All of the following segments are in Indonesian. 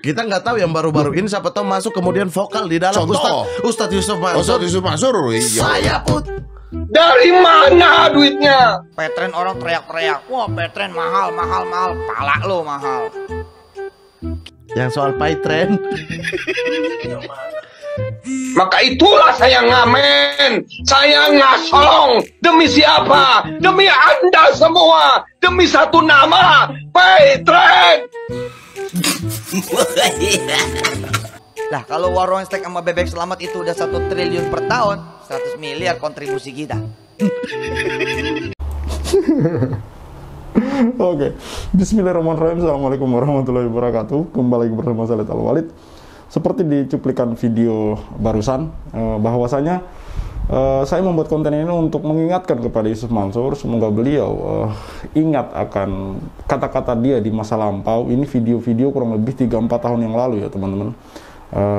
Kita nggak tahu yang baru-baru ini siapa tahu masuk kemudian vokal di dalam. Contoh. Ustadz Yusuf Mansur. Ustadz Yusuf Mansur, iya. Saya put. Dari mana duitnya? Petren orang teriak-teriak, wah Petren mahal, mahal, mahal, pala lo mahal. Yang soal Pytren. Maka itulah saya ngamen, saya ngasong. Demi siapa? Demi Anda semua. Demi satu nama, Pytren. Lah kalau warung steak sama bebek selamat itu udah 1 triliun per tahun, 100 miliar kontribusi kita. Oke, Bismillahirrahmanirrahim. Assalamualaikum warahmatullahi wabarakatuh. Kembali bersama saya Khalid Al-Walid. Seperti di cuplikan video barusan, bahwasanya saya membuat konten ini untuk mengingatkan kepada Yusuf Mansur. Semoga beliau ingat akan kata-kata dia di masa lampau. Ini video-video kurang lebih 3-4 tahun yang lalu ya teman-teman.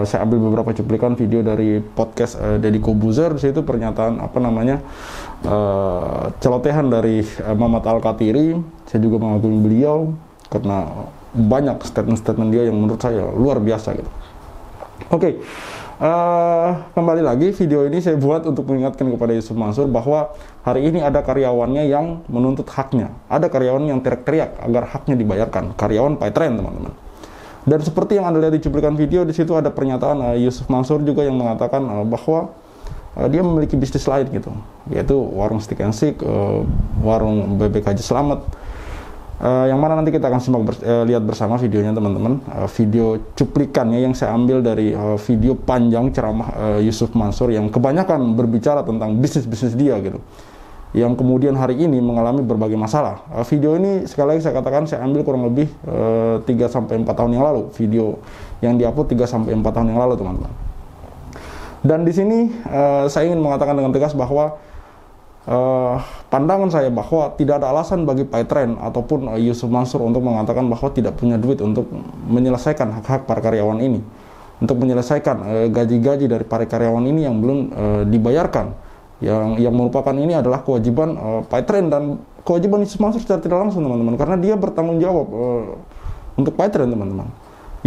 Saya ambil beberapa cuplikan video dari podcast Deddy Kobuzer. Di situ pernyataan celotehan dari Muhammad Al-Katiri. Saya juga mengagumi beliau karena banyak statement-statement dia yang menurut saya luar biasa gitu. Oke, kembali lagi video ini saya buat untuk mengingatkan kepada Yusuf Mansur bahwa hari ini ada karyawannya yang menuntut haknya. Ada karyawan yang teriak-teriak agar haknya dibayarkan. Karyawan Pytren teman-teman. Dan seperti yang Anda lihat di cuplikan video, di situ ada pernyataan Yusuf Mansur juga yang mengatakan bahwa dia memiliki bisnis lain gitu, yaitu warung Stick and Shake, warung bebek Haji Selamat. Yang mana nanti kita akan lihat bersama videonya teman-teman. Video cuplikannya yang saya ambil dari video panjang ceramah Yusuf Mansur yang kebanyakan berbicara tentang bisnis-bisnis dia gitu, yang kemudian hari ini mengalami berbagai masalah. Video ini sekali lagi saya katakan saya ambil kurang lebih 3-4 tahun yang lalu. Video yang diupload 3-4 tahun yang lalu teman-teman. Dan di sini saya ingin mengatakan dengan tegas bahwa pandangan saya bahwa tidak ada alasan bagi Pytren ataupun Yusuf Mansur untuk mengatakan bahwa tidak punya duit untuk menyelesaikan hak-hak para karyawan ini, untuk menyelesaikan gaji-gaji dari para karyawan ini yang belum dibayarkan, yang merupakan ini adalah kewajiban Pytren dan kewajiban Yusuf Mansur secara tidak langsung teman-teman, karena dia bertanggung jawab untuk Pytren teman-teman,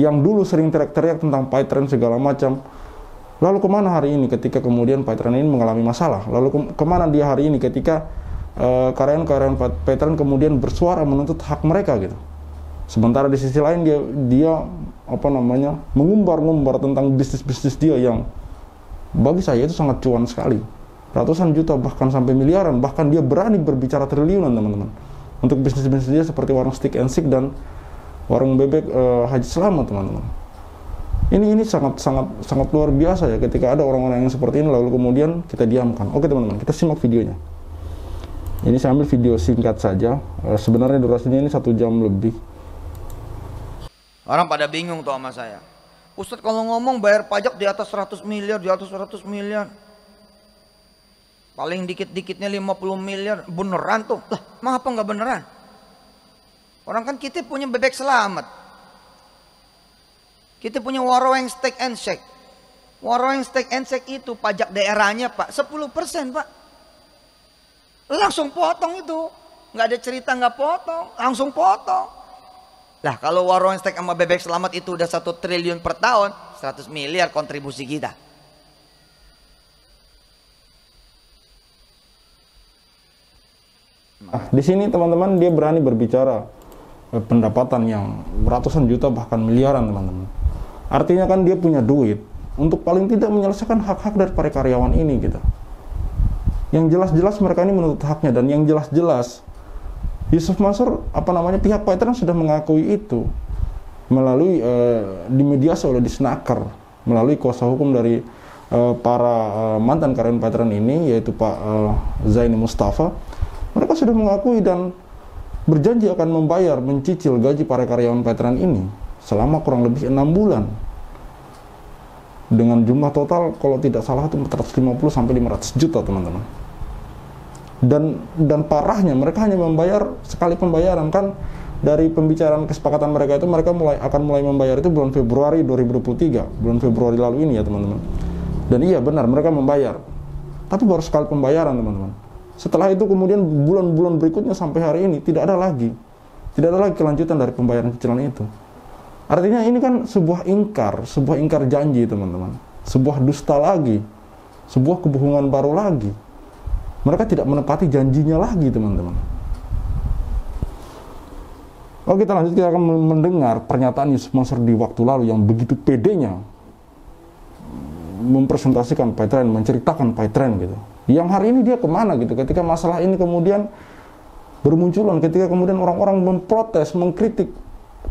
yang dulu sering teriak-teriak tentang Pytren segala macam. Lalu kemana hari ini ketika kemudian Pytren ini mengalami masalah? Lalu kemana dia hari ini ketika karyawan-karyawan Pytren kemudian bersuara menuntut hak mereka gitu? Sementara di sisi lain dia mengumbar-ngumbar tentang bisnis-bisnis dia yang bagi saya itu sangat cuan sekali. Ratusan juta bahkan sampai miliaran, bahkan dia berani berbicara triliunan teman-teman. Untuk bisnis-bisnis dia seperti warung Stick and Shake dan warung bebek Haji Selamat teman-teman. Ini sangat luar biasa ya ketika ada orang-orang yang seperti ini lalu kemudian kita diamkan. Oke teman-teman, kita simak videonya. Ini saya ambil video singkat saja. Sebenarnya durasinya ini 1 jam lebih. Orang pada bingung tuh sama saya. Ustadz kalau ngomong bayar pajak di atas 100 miliar, di atas 100 miliar. Paling dikit-dikitnya 50 miliar. Beneran tuh? Lah, emang apa nggak beneran? Orang kan kita punya bebek selamat. Kita punya warung Steak and Shake. Warung Steak and Shake itu pajak daerahnya Pak 10% Pak. Langsung potong itu. Nggak ada cerita nggak potong, langsung potong. Lah kalau warung steak sama bebek selamat itu udah 1 triliun per tahun, 100 miliar kontribusi kita. Di sini teman-teman dia berani berbicara pendapatan yang ratusan juta bahkan miliaran teman-teman. Artinya kan dia punya duit untuk paling tidak menyelesaikan hak-hak dari para karyawan ini gitu. Yang jelas-jelas mereka ini menuntut haknya, dan yang jelas-jelas Yusuf Mansur pihak Pytren sudah mengakui itu melalui dimediasi oleh Disnaker, melalui kuasa hukum dari para mantan karyawan Pytren ini yaitu Pak Zaini Mustafa. Mereka sudah mengakui dan berjanji akan mencicil gaji para karyawan Pytren ini selama kurang lebih 6 bulan. Dengan jumlah total kalau tidak salah itu 450 sampai 500 juta teman-teman. Dan parahnya mereka hanya membayar sekali pembayaran kan. Dari pembicaraan kesepakatan mereka itu mereka akan mulai membayar itu bulan Februari 2023, bulan Februari lalu ini ya teman-teman. Dan iya benar mereka membayar. Tapi baru sekali pembayaran teman-teman. Setelah itu kemudian bulan-bulan berikutnya sampai hari ini tidak ada lagi kelanjutan dari pembayaran cicilan itu. Artinya ini kan sebuah ingkar janji teman-teman. Sebuah dusta lagi, sebuah kebohongan baru lagi. Mereka tidak menepati janjinya lagi teman-teman. Oke, kita lanjut, kita akan mendengar pernyataan Yusuf Mansur di waktu lalu yang begitu pedenya mempresentasikan PayTrend, menceritakan PayTrend gitu. Yang hari ini dia kemana gitu, ketika masalah ini kemudian bermunculan, ketika kemudian orang-orang memprotes, mengkritik,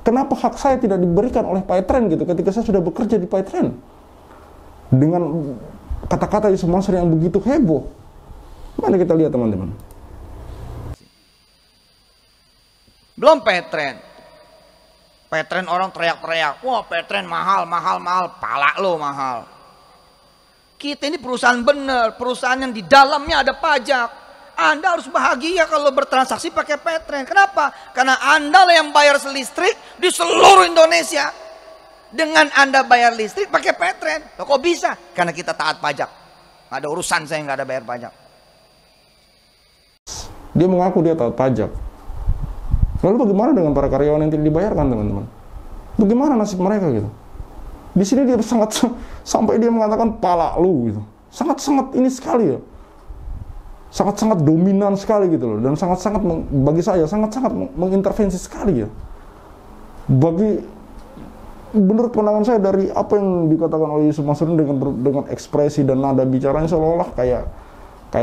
kenapa hak saya tidak diberikan oleh PayTrend gitu, ketika saya sudah bekerja di PayTrend. Dengan kata-kata Yusuf Mansur yang begitu heboh. Mari kita lihat teman-teman. Belum PayTrend. PayTrend orang teriak-teriak, wah PayTrend mahal, pala lo mahal. Kita ini perusahaan bener, perusahaan yang di dalamnya ada pajak. Anda harus bahagia kalau bertransaksi pakai PayTrend. Kenapa? Karena Anda lah yang bayar listrik di seluruh Indonesia. Dengan Anda bayar listrik pakai PayTrend. Loh, kok bisa? Karena kita taat pajak. Nggak ada urusan saya nggak ada bayar pajak. Dia mengaku dia taat pajak. Lalu bagaimana dengan para karyawan yang tidak dibayarkan teman-teman? Bagaimana nasib mereka gitu? Di sini dia sampai dia mengatakan pala lu gitu. Sangat-sangat ini sekali ya. Sangat-sangat dominan sekali gitu loh. Dan sangat-sangat bagi saya sangat-sangat mengintervensi sekali ya. Menurut pandangan saya dari apa yang dikatakan oleh Yusuf Mansur dengan ekspresi dan nada bicaranya seolah-olah kayak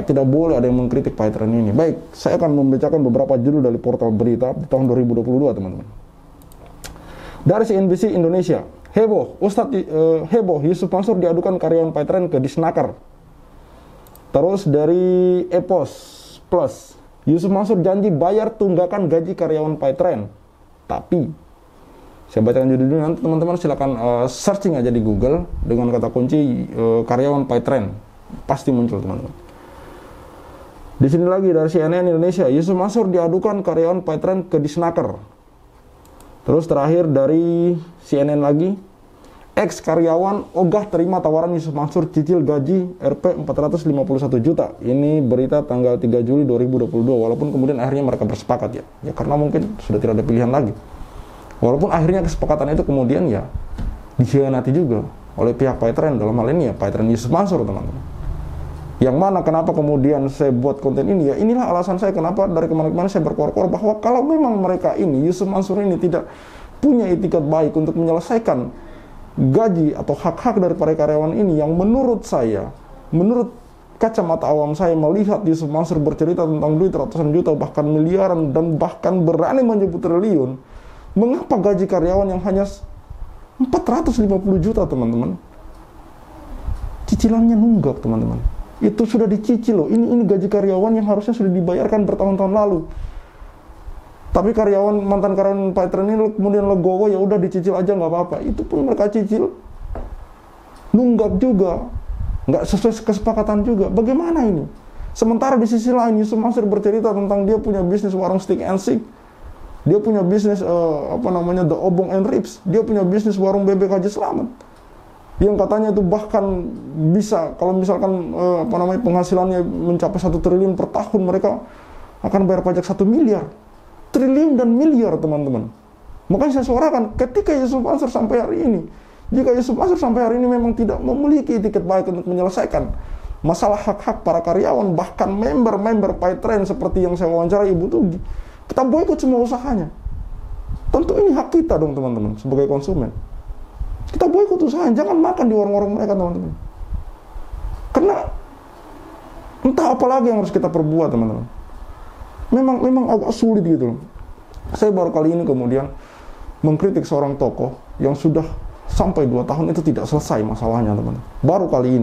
tidak boleh ada yang mengkritik PayTrend ini. Baik, saya akan membacakan beberapa judul dari portal berita di tahun 2022 teman-teman. Dari CNBC Indonesia, heboh Yusuf Mansur diadukan karyawan PayTrend ke Disnaker. Terus dari Epos Plus, Yusuf Mansur janji bayar tunggakan gaji karyawan PayTrend. Tapi saya bacakan judulnya, nanti teman-teman silakan searching aja di Google dengan kata kunci karyawan PayTrend, pasti muncul teman-teman. Di sini lagi dari CNN Indonesia, Yusuf Mansur diadukan karyawan PayTrend ke Disnaker. Terus terakhir dari CNN lagi, ex karyawan ogah terima tawaran Yusuf Mansur cicil gaji Rp 451 juta. Ini berita tanggal 3 Juli 2022, walaupun kemudian akhirnya mereka bersepakat ya karena mungkin sudah tidak ada pilihan lagi. Walaupun akhirnya kesepakatan itu kemudian ya dikhianati juga oleh pihak PayTrend, dalam hal ini ya PayTrend Yusuf Mansur teman-teman. Yang mana kenapa kemudian saya buat konten ini ya, inilah alasan saya kenapa dari kemarin-kemarin saya berkor-kor bahwa kalau memang mereka ini, Yusuf Mansur ini tidak punya etikat baik untuk menyelesaikan gaji atau hak-hak dari para karyawan ini, yang menurut saya, menurut kacamata awam saya melihat Yusuf Mansur bercerita tentang duit ratusan juta bahkan miliaran dan bahkan berani menyebut triliun. Mengapa gaji karyawan yang hanya 450 juta teman-teman? Cicilannya nunggak teman-teman. Itu sudah dicicil loh. Ini gaji karyawan yang harusnya sudah dibayarkan bertahun-tahun lalu. Tapi mantan karyawan PayTrend ini kemudian legowo, ya udah dicicil aja nggak apa-apa. Itu pun mereka cicil nunggak juga, nggak sesuai kesepakatan juga. Bagaimana ini? Sementara di sisi lain Yusuf Mansur bercerita tentang dia punya bisnis warung steak and shake. Dia punya bisnis The Obong and Ribs. Dia punya bisnis warung bebek Haji Slamet. Yang katanya itu bahkan bisa kalau misalkan penghasilannya mencapai 1 triliun per tahun, mereka akan bayar pajak 1 miliar. Triliun dan miliar teman-teman. Makanya saya suarakan ketika Yusuf Mansur sampai hari ini, jika Yusuf Mansur sampai hari ini memang tidak memiliki etiket baik untuk menyelesaikan masalah hak-hak para karyawan, bahkan member-member PayTrend seperti yang saya wawancara Ibu Tugi, kita boikot semua usahanya. Tentu ini hak kita dong teman-teman sebagai konsumen. Kita boikot usahanya, jangan makan di warung-warung mereka teman-teman. Karena entah apa lagi yang harus kita perbuat teman-teman. Memang agak sulit gitu. Saya baru kali ini kemudian mengkritik seorang tokoh yang sudah sampai 2 tahun itu tidak selesai masalahnya teman-teman. Baru kali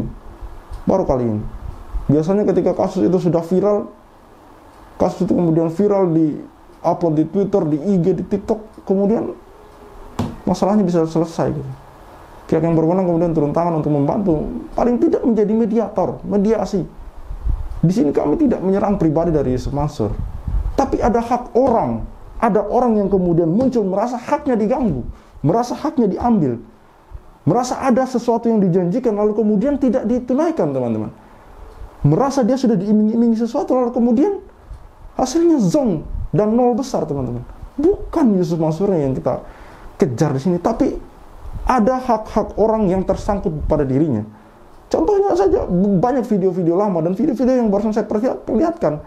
ini. Biasanya ketika kasus itu sudah viral, kasus itu kemudian viral di upload di Twitter, di IG, di TikTok, kemudian masalahnya bisa selesai gitu. Pihak yang berwenang kemudian turun tangan untuk membantu, paling tidak menjadi mediator, mediasi. Di sini kami tidak menyerang pribadi dari Yusuf Mansur, tapi ada hak orang, ada orang yang kemudian muncul merasa haknya diganggu, merasa haknya diambil, merasa ada sesuatu yang dijanjikan lalu kemudian tidak ditunaikan teman-teman. Merasa dia sudah diiming-imingi sesuatu lalu kemudian hasilnya zong dan nol besar teman-teman. Bukan Yusuf Mansurnya yang kita kejar di sini, tapi ada hak-hak orang yang tersangkut pada dirinya. Contohnya saja banyak video-video lama dan video-video yang barusan saya perlihatkan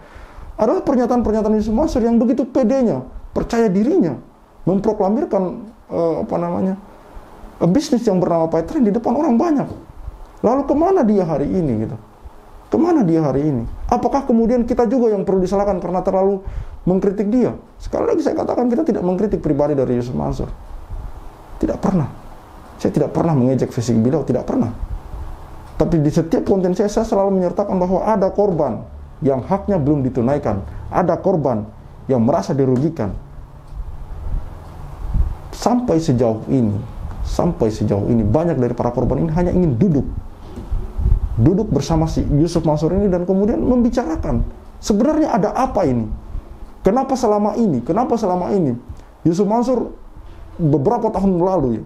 adalah pernyataan-pernyataan Yusuf Mansur yang begitu pedenya, percaya dirinya, memproklamirkan bisnis yang bernama PayTrend di depan orang banyak. Lalu kemana dia hari ini gitu? Kemana dia hari ini? Apakah kemudian kita juga yang perlu disalahkan karena terlalu mengkritik dia? Sekali lagi saya katakan, kita tidak mengkritik pribadi dari Yusuf Mansur. Tidak pernah. Saya tidak pernah mengejek fisik beliau, tidak pernah. Tapi di setiap konten saya selalu menyertakan bahwa ada korban yang haknya belum ditunaikan. Ada korban yang merasa dirugikan. Sampai sejauh ini banyak dari para korban ini hanya ingin duduk bersama si Yusuf Mansur ini dan kemudian membicarakan sebenarnya ada apa ini, kenapa selama ini Yusuf Mansur beberapa tahun lalu ya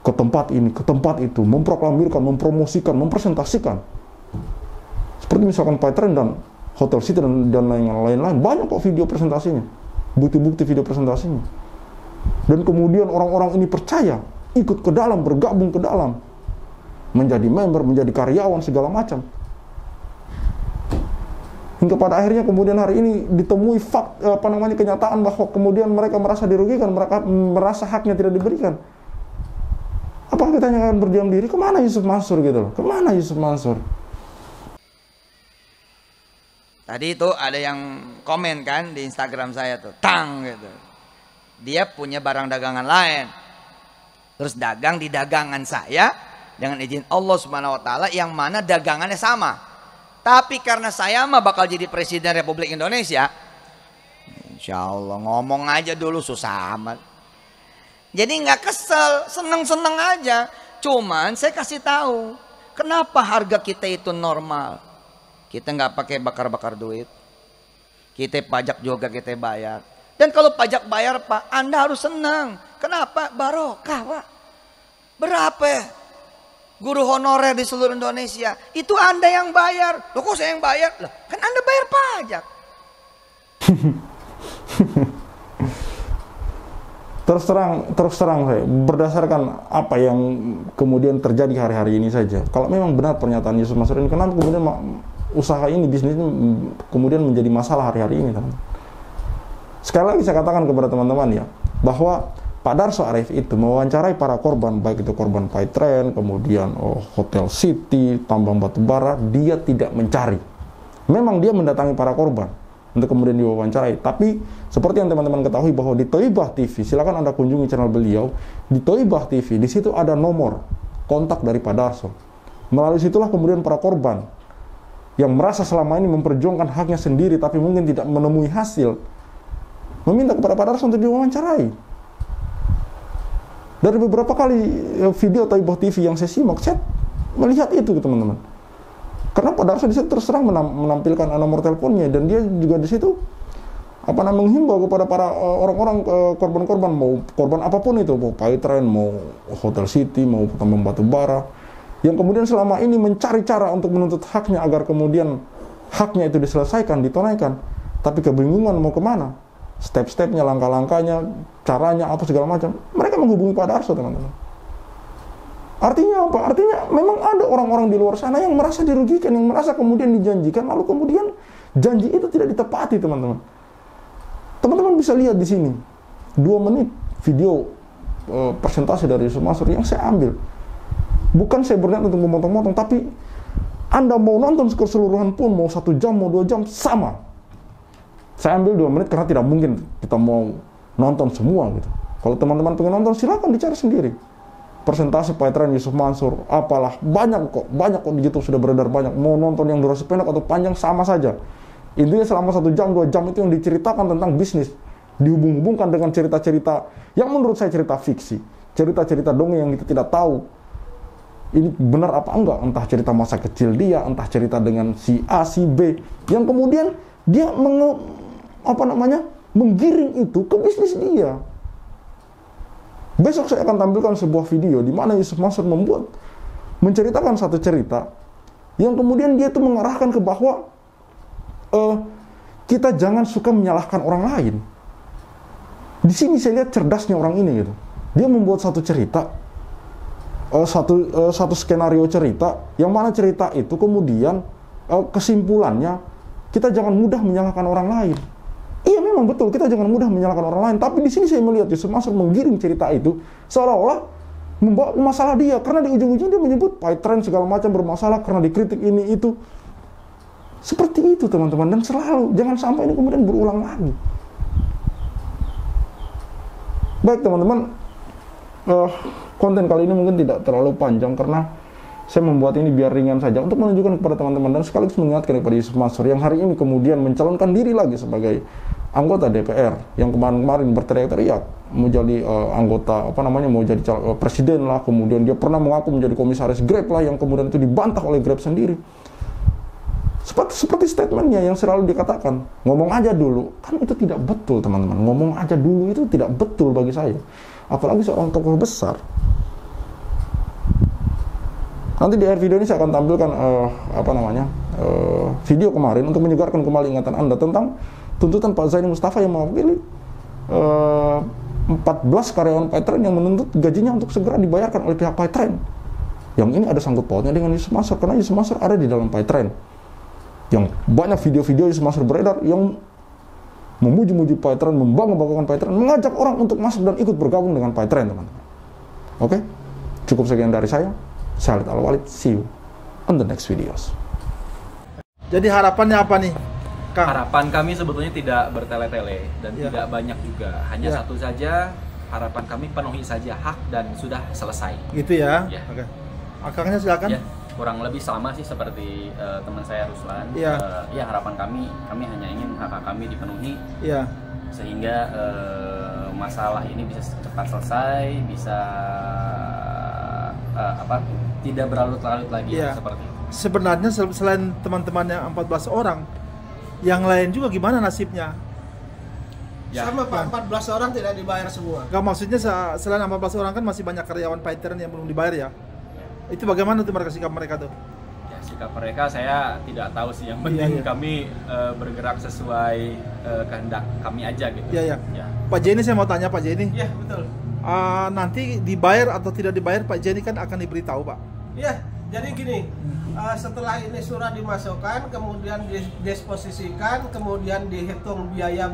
ke tempat ini, ke tempat itu, memproklamirkan, mempromosikan, mempresentasikan seperti misalkan PayTrend dan Hotel City dan lain-lain, banyak kok video presentasinya, bukti-bukti video presentasinya. Dan kemudian orang-orang ini percaya, ikut ke dalam, bergabung ke dalam, menjadi member, menjadi karyawan, segala macam. Hingga pada akhirnya kemudian hari ini ditemui kenyataan bahwa kemudian mereka merasa dirugikan, mereka merasa haknya tidak diberikan. Apakah kita akan berdiam diri? Kemana Yusuf Mansur gitu loh? Kemana Yusuf Mansur? Tadi itu ada yang komen kan di Instagram saya tuh, tang gitu. Dia punya barang dagangan lain, terus dagang di dagangan saya dengan izin Allah Subhanahu Wa Taala, yang mana dagangannya sama. Tapi karena saya mah bakal jadi presiden Republik Indonesia, insya Allah ngomong aja dulu susah amat. Jadi nggak kesel, seneng-seneng aja. Cuman saya kasih tahu, kenapa harga kita itu normal. Kita nggak pakai bakar-bakar duit. Kita pajak juga kita bayar. Dan kalau pajak bayar Pak, Anda harus senang. Kenapa? Barokah Pak. Berapa guru honorer di seluruh Indonesia? Itu Anda yang bayar. Loh kok saya yang bayar? Loh, kan Anda bayar pajak. Terus terang saya, berdasarkan apa yang kemudian terjadi hari-hari ini saja, kalau memang benar pernyataan Yusuf Mansur ini, kenapa kemudian usaha ini, bisnis ini kemudian menjadi masalah hari-hari ini, teman-teman? Sekali lagi saya katakan kepada teman-teman ya, bahwa Pak Darso Arif itu mewawancarai para korban, baik itu korban PayTrend, kemudian Hotel City, tambang batubara, dia tidak mencari. Memang dia mendatangi para korban untuk kemudian diwawancarai. Tapi seperti yang teman-teman ketahui bahwa di Thoibah TV, silakan Anda kunjungi channel beliau, di Thoibah TV, di situ ada nomor kontak dari Pak Darso. Melalui situlah kemudian para korban yang merasa selama ini memperjuangkan haknya sendiri tapi mungkin tidak menemui hasil, meminta kepada Pak Darso untuk diwawancarai. Dari beberapa kali video Thoibah TV yang saya simak, saya melihat itu teman-teman. Karena Pak Darso di situ terus terang menampilkan nomor teleponnya, dan dia juga di situ menghimbau kepada para orang-orang korban-korban, mau korban apapun itu, mau PayTrend, mau Hotel City, mau tambang batubara, yang kemudian selama ini mencari cara untuk menuntut haknya agar kemudian haknya itu diselesaikan, ditunaikan, tapi kebingungan mau kemana, step-stepnya, langkah-langkahnya, caranya apa segala macam, mereka menghubungi Pak Darso, teman-teman. Artinya apa? Artinya memang ada orang-orang di luar sana yang merasa dirugikan, yang merasa kemudian dijanjikan, lalu kemudian janji itu tidak ditepati, teman-teman. Teman-teman bisa lihat di sini 2 menit video presentasi dari Yusuf Mansur yang saya ambil. Bukan saya berniat untuk memotong-motong, tapi Anda mau nonton keseluruhan pun, mau 1 jam, mau 2 jam, sama. Saya ambil 2 menit karena tidak mungkin kita mau nonton semua gitu. Kalau teman-teman pengen nonton, silakan dicari sendiri. Presentasi PayTrend Yusuf Mansur, apalah, banyak kok di YouTube sudah beredar banyak. Mau nonton yang durasi pendek atau panjang sama saja. Intinya selama 1 jam, 2 jam itu yang diceritakan tentang bisnis, dihubung-hubungkan dengan cerita-cerita yang menurut saya cerita fiksi, cerita-cerita dongeng yang kita tidak tahu ini benar apa enggak, entah cerita masa kecil dia, entah cerita dengan si A, si B, yang kemudian dia menggiring itu ke bisnis dia. Besok saya akan tampilkan sebuah video di mana Yusuf Mansur menceritakan satu cerita yang kemudian dia itu mengarahkan ke bahwa kita jangan suka menyalahkan orang lain. Di sini saya lihat cerdasnya orang ini gitu. Dia membuat satu cerita, satu skenario cerita, yang mana cerita itu kemudian kesimpulannya kita jangan mudah menyalahkan orang lain. Iya memang betul, kita jangan mudah menyalahkan orang lain. Tapi di sini saya melihat Yusuf Mansur menggiring cerita itu seolah-olah membawa masalah dia, karena di ujung-ujung dia menyebut PyTrend segala macam bermasalah karena dikritik ini itu. Seperti itu teman-teman, dan selalu jangan sampai ini kemudian berulang lagi. Baik teman-teman, konten kali ini mungkin tidak terlalu panjang karena saya membuat ini biar ringan saja untuk menunjukkan kepada teman-teman dan sekaligus mengingatkan kepada Yusuf Mansur yang hari ini kemudian mencalonkan diri lagi sebagai anggota DPR yang kemarin-kemarin berteriak-teriak mau jadi anggota mau jadi presiden lah, kemudian dia pernah mengaku menjadi komisaris Grab lah yang kemudian itu dibantah oleh Grab sendiri. Seperti statementnya yang selalu dikatakan, ngomong aja dulu, kan itu tidak betul teman-teman. Ngomong aja dulu itu tidak betul bagi saya, apalagi seorang tokoh besar. Nanti di akhir video ini saya akan tampilkan video kemarin untuk menyegarkan kembali ingatan Anda tentang tuntutan Pak Zaini Mustafa yang mewakili 14 karyawan PyTrend yang menuntut gajinya untuk segera dibayarkan oleh pihak PyTrend. Yang ini ada sangkut pautnya dengan Yusuf Mansur, karena Yusuf Mansur ada di dalam PyTrend. Yang banyak video-video Yusuf Mansur beredar yang memuji-muji PyTrend, membangga-banggakan PyTrend, mengajak orang untuk masuk dan ikut bergabung dengan PyTrend, teman-teman. Oke, cukup sekian dari saya. Khalid Al-Walid, see you on the next videos. Jadi harapannya apa nih, Kang? Harapan kami sebetulnya tidak bertele-tele dan tidak banyak juga. Hanya satu saja, harapan kami penuhi saja hak dan sudah selesai. Gitu ya? Ya. Oke. Akangnya silakan. Ya, kurang lebih sama sih seperti teman saya Ruslan. Ya. Ya harapan kami hanya ingin hak kami dipenuhi. Iya. Sehingga masalah ini bisa cepat selesai, bisa tidak berlarut-larut lagi seperti itu. Sebenarnya selain teman-teman yang 14 orang, yang lain juga gimana nasibnya? Ya. Sama Pak, 14 orang tidak dibayar semua. Gak, maksudnya selain 14 orang kan masih banyak karyawan PyTrend yang belum dibayar ya? Itu bagaimana tuh sikap mereka tuh? Ya, sikap mereka saya tidak tahu sih, yang penting kami bergerak sesuai kehendak kami aja gitu. Iya. Pak Jenny, saya mau tanya Pak Jenny. Iya, betul. Nanti dibayar atau tidak dibayar Pak Jenny kan akan diberitahu Pak. Iya, jadi gini, setelah ini surat dimasukkan, kemudian didisposisikan, kemudian dihitung biaya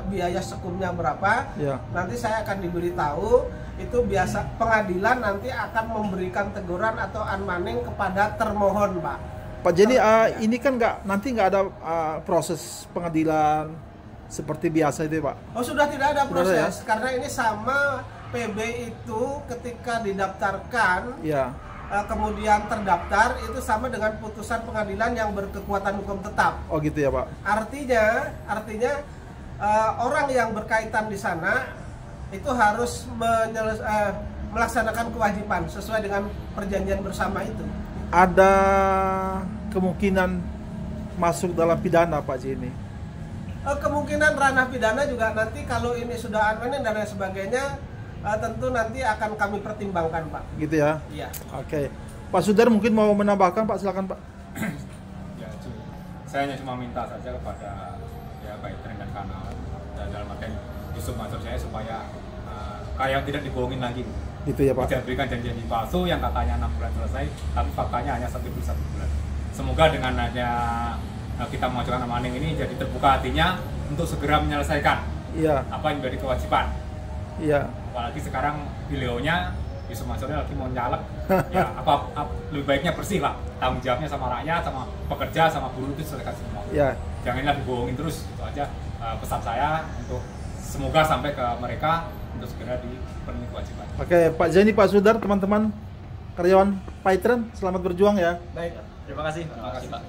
biaya sekumnya berapa, nanti saya akan diberitahu. Itu biasa pengadilan nanti akan memberikan teguran atau unmanning kepada termohon, Pak. Pak Jenny, ini kan nanti nggak ada proses pengadilan seperti biasa itu Pak? Oh, sudah tidak ada proses, ya? karena ini sama PB itu ketika didaftarkan, kemudian terdaftar, itu sama dengan putusan pengadilan yang berkekuatan hukum tetap. Oh gitu ya Pak? Artinya orang yang berkaitan di sana itu harus melaksanakan kewajiban sesuai dengan perjanjian bersama itu. Ada kemungkinan masuk dalam pidana Pak Jenny? Kemungkinan ranah pidana juga nanti kalau ini sudah unmanning dan lain sebagainya, tentu nanti akan kami pertimbangkan Pak. Gitu ya? Iya. Oke. Pak Sudar mungkin mau menambahkan Pak, silakan Pak. Ya, saya hanya cuma minta saja kepada PyTrend dan kanal, dan dalam artian Yusuf Mansur saya supaya kayak tidak dibohongin lagi. Gitu ya Pak? Tidak berikan janji-janji palsu yang katanya 6 bulan selesai, tapi faktanya hanya 1 bulan. Semoga dengan adanya kita mengajukan unmanning ini jadi terbuka hatinya untuk segera menyelesaikan apa yang menjadi kewajiban. Iya. Apalagi sekarang beliaunya Yusuf Mansur lagi mau nyalek, ya lebih baiknya bersih lah, tanggung jawabnya sama rakyat, sama pekerja, sama buruh itu selesaikan semua. Iya. Janganlah dibohongin terus, itu aja pesan saya untuk semoga sampai ke mereka untuk segera dipenuhi kewajiban. Oke, Pak Zaini, Pak Sudar, teman-teman karyawan PyTrend, selamat berjuang ya. Baik. Terima kasih Pak.